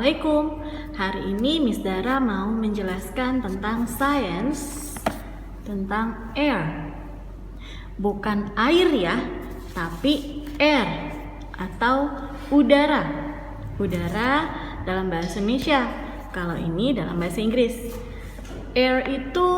Assalamualaikum. Hari ini Miss Dara mau menjelaskan tentang science, tentang air. Bukan air ya, tapi air atau udara. Udara dalam bahasa Indonesia, kalau ini dalam bahasa Inggris. Air itu,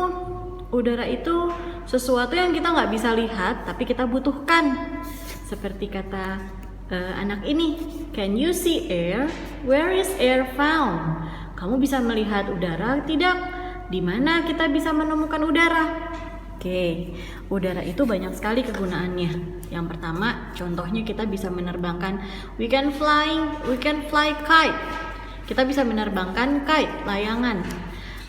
udara itu sesuatu yang kita nggak bisa lihat, tapi kita butuhkan. Seperti kata anak ini, can you see air? Where is air found? Kamu bisa melihat udara tidak? Di mana kita bisa menemukan udara? Oke, udara itu banyak sekali kegunaannya. Yang pertama, contohnya kita bisa menerbangkan, we can fly kite. Kita bisa menerbangkan kite, layangan.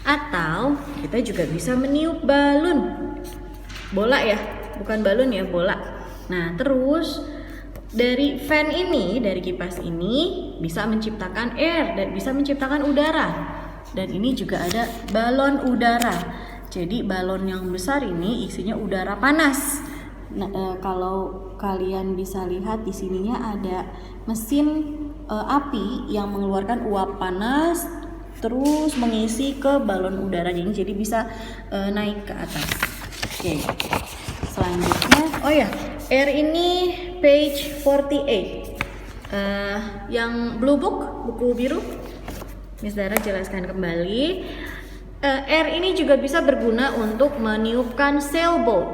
Atau kita juga bisa meniup balon. Bola ya, bukan balon ya, bola. Nah, terus dari fan ini, dari kipas ini bisa menciptakan air dan bisa menciptakan udara. Dan ini juga ada balon udara. Jadi balon yang besar ini isinya udara panas. Nah, kalau kalian bisa lihat di sininya ada mesin api yang mengeluarkan uap panas terus mengisi ke balon udara. Jadi bisa naik ke atas. Oke. Selanjutnya, oh ya, air ini page 48. Yang blue book, buku biru, Miss Dara jelaskan kembali. Air ini juga bisa berguna untuk meniupkan sailboat,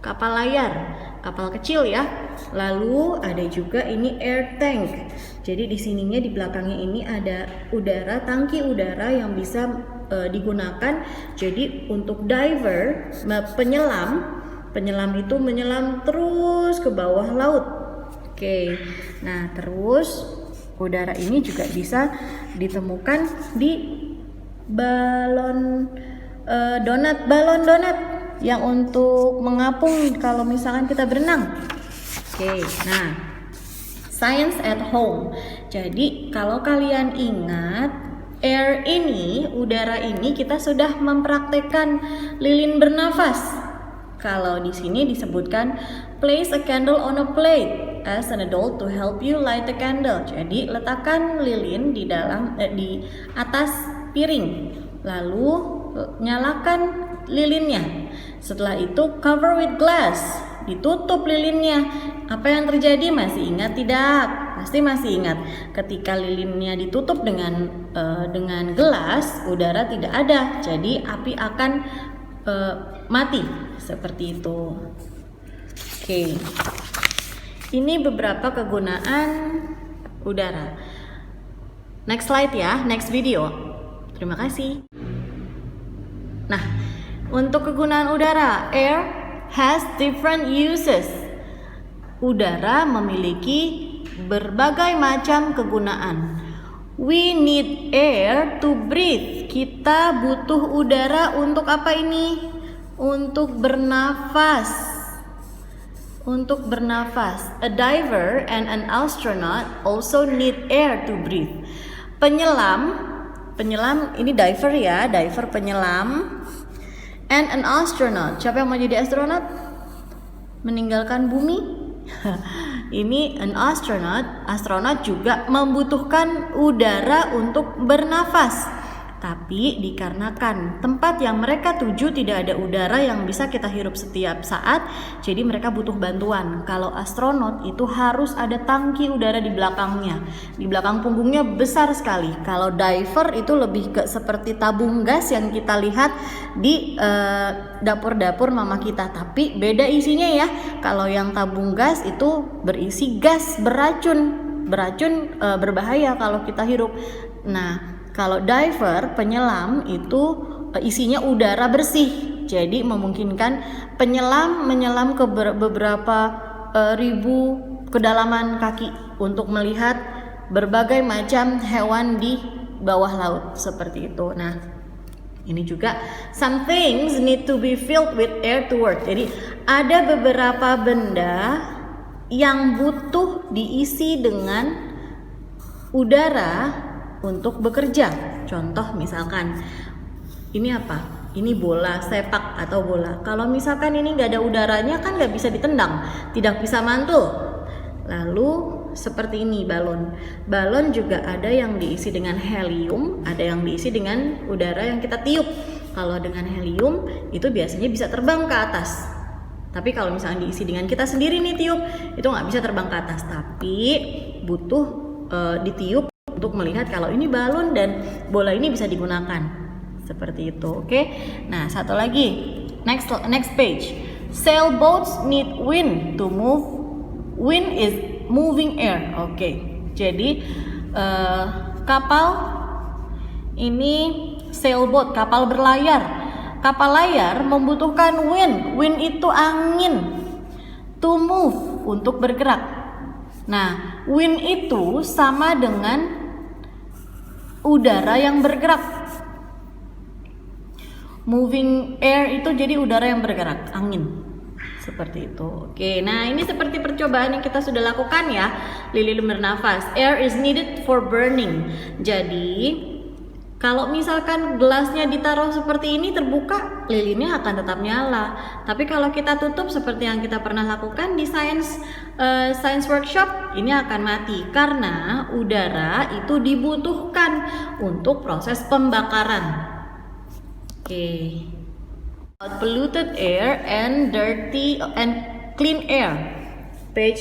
kapal layar, kapal kecil ya. Lalu ada juga ini air tank. Jadi di sininya di belakangnya ini ada udara, tangki udara yang bisa digunakan. Jadi untuk diver, penyelam itu menyelam terus ke bawah laut. Oke. Nah, terus udara ini juga bisa ditemukan di balon donat yang untuk mengapung kalau misalkan kita berenang. Oke. Nah, science at home. Jadi kalau kalian ingat, air ini, udara ini kita sudah mempraktekkan lilin bernafas. Kalau di sini disebutkan place a candle on a plate as an adult to help you light the candle. Jadi letakkan lilin di atas piring. Lalu nyalakan lilinnya. Setelah itu cover with glass. Ditutup lilinnya. Apa yang terjadi? Masih ingat tidak? Pasti masih ingat. Ketika lilinnya ditutup dengan gelas, udara tidak ada. Jadi api akan mati seperti itu. Oke. Ini beberapa kegunaan udara. Next slide ya, next video. Terima kasih. Nah, untuk kegunaan udara, air has different uses. Udara memiliki berbagai macam kegunaan. We need air to breathe. Kita butuh udara untuk apa ini? Untuk bernafas. Untuk bernafas. A diver and an astronaut also need air to breathe. Penyelam ini diver ya, diver penyelam. And an astronaut. Siapa yang mau jadi astronot? Meninggalkan bumi? Ini an astronot juga membutuhkan udara untuk bernafas. Tapi dikarenakan tempat yang mereka tuju tidak ada udara yang bisa kita hirup setiap saat, jadi mereka butuh bantuan. Kalau astronot itu harus ada tangki udara di belakangnya. Di belakang punggungnya besar sekali. Kalau diver itu lebih ke seperti tabung gas yang kita lihat di dapur-dapur mama kita. Tapi beda isinya ya. Kalau yang tabung gas itu berisi gas beracun. Berbahaya kalau kita hirup. Nah, kalau diver, penyelam itu isinya udara bersih. Jadi memungkinkan penyelam menyelam ke beberapa ribu kedalaman kaki untuk melihat berbagai macam hewan di bawah laut seperti itu. Nah, ini juga some things need to be filled with air to work. Jadi ada beberapa benda yang butuh diisi dengan udara untuk bekerja. Contoh misalkan ini apa? Ini bola sepak atau bola. Kalau misalkan ini nggak ada udaranya kan nggak bisa ditendang, tidak bisa mantul. Lalu seperti ini balon. Balon juga ada yang diisi dengan helium, ada yang diisi dengan udara yang kita tiup. Kalau dengan helium itu biasanya bisa terbang ke atas. Tapi kalau misalnya diisi dengan kita sendiri nih tiup, itu nggak bisa terbang ke atas. Tapi butuh ditiup untuk melihat kalau ini balon dan bola ini bisa digunakan. Seperti itu, oke? Nah, satu lagi. Next page. Sailboats need wind to move. Wind is moving air. Oke. Jadi kapal ini sailboat, kapal berlayar. Kapal layar membutuhkan wind. Wind itu angin. To move, untuk bergerak. Nah, wind itu sama dengan udara yang bergerak. Moving air itu jadi udara yang bergerak, angin. Seperti itu. Oke, nah ini seperti percobaan yang kita sudah lakukan ya. Lilin bernafas. Air is needed for burning. Jadi, kalau misalkan gelasnya ditaruh seperti ini terbuka, lilinnya akan tetap nyala. Tapi kalau kita tutup seperti yang kita pernah lakukan di science workshop, ini akan mati karena udara itu dibutuhkan untuk proses pembakaran. Oke. Polluted air and dirty and clean air. Page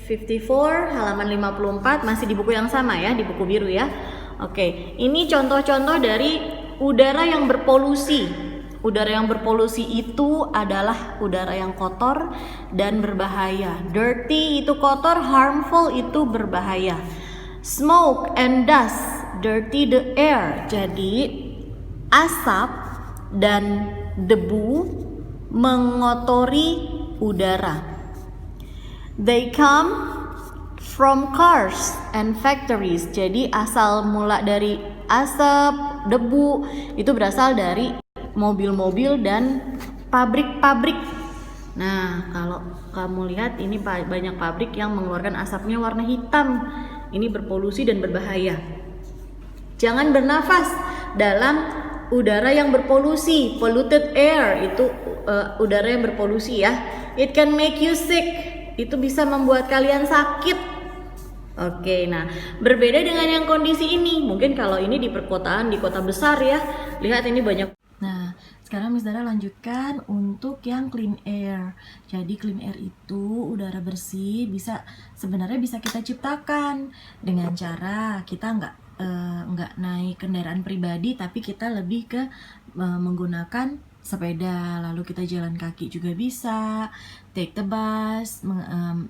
54 halaman 54 masih di buku yang sama ya, di buku biru ya. Oke, ini contoh-contoh dari udara yang berpolusi. Udara yang berpolusi itu adalah udara yang kotor dan berbahaya. Dirty itu kotor, harmful itu berbahaya. Smoke and dust dirty the air. Jadi asap dan debu mengotori udara. They come from cars and factories. Jadi asal mula dari asap, debu itu berasal dari mobil-mobil dan pabrik-pabrik. Nah, kalau kamu lihat ini banyak pabrik yang mengeluarkan asapnya warna hitam. Ini berpolusi dan berbahaya. Jangan bernafas dalam udara yang berpolusi. Polluted air itu udara yang berpolusi ya. It can make you sick. Itu bisa membuat kalian sakit. Oke, nah berbeda dengan yang kondisi ini. Mungkin kalau ini di perkotaan, di kota besar ya. Lihat ini banyak. Nah, sekarang Miss Dara lanjutkan untuk yang clean air. Jadi clean air itu udara bersih sebenarnya bisa kita ciptakan dengan cara kita nggak naik kendaraan pribadi, tapi kita lebih ke menggunakan sepeda, lalu kita jalan kaki juga bisa, take the bus,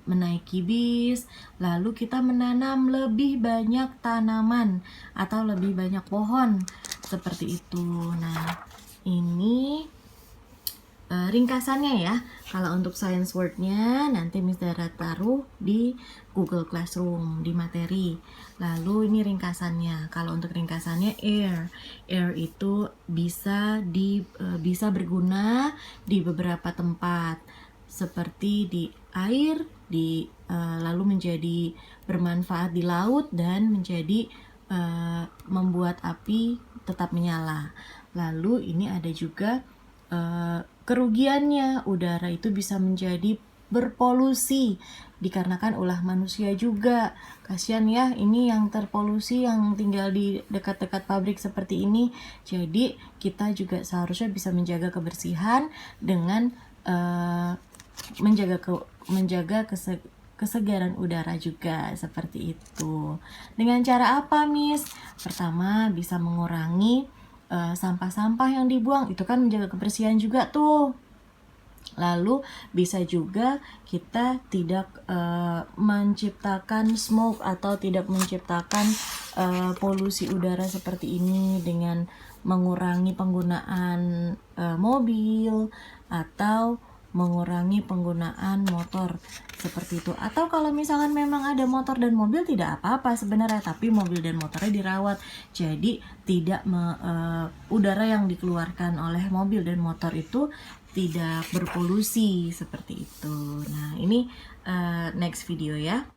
menaiki bis, lalu kita menanam lebih banyak tanaman atau lebih banyak pohon seperti itu. Nah, ini ringkasannya ya. Kalau untuk science word-nya nanti Miss Dara taruh di Google Classroom di materi. Lalu ini ringkasannya. Kalau untuk ringkasannya air itu bisa berguna di beberapa tempat seperti di air, lalu menjadi bermanfaat di laut dan menjadi membuat api tetap menyala. Lalu ini ada juga kerugiannya, udara itu bisa menjadi berpolusi dikarenakan ulah manusia juga. Kasihan ya, ini yang terpolusi yang tinggal di dekat-dekat pabrik seperti ini. Jadi kita juga seharusnya bisa menjaga kebersihan dengan menjaga kesegaran udara juga seperti itu. Dengan cara apa, Miss? Pertama, bisa mengurangi sampah-sampah yang dibuang, itu kan menjaga kebersihan juga tuh. Lalu bisa juga kita tidak menciptakan smoke atau tidak menciptakan polusi udara seperti ini dengan mengurangi penggunaan mobil atau mengurangi penggunaan motor seperti itu. Atau kalau misalkan memang ada motor dan mobil tidak apa-apa sebenarnya, tapi mobil dan motornya dirawat, jadi tidak udara yang dikeluarkan oleh mobil dan motor itu tidak berpolusi seperti itu. Nah, ini next video ya.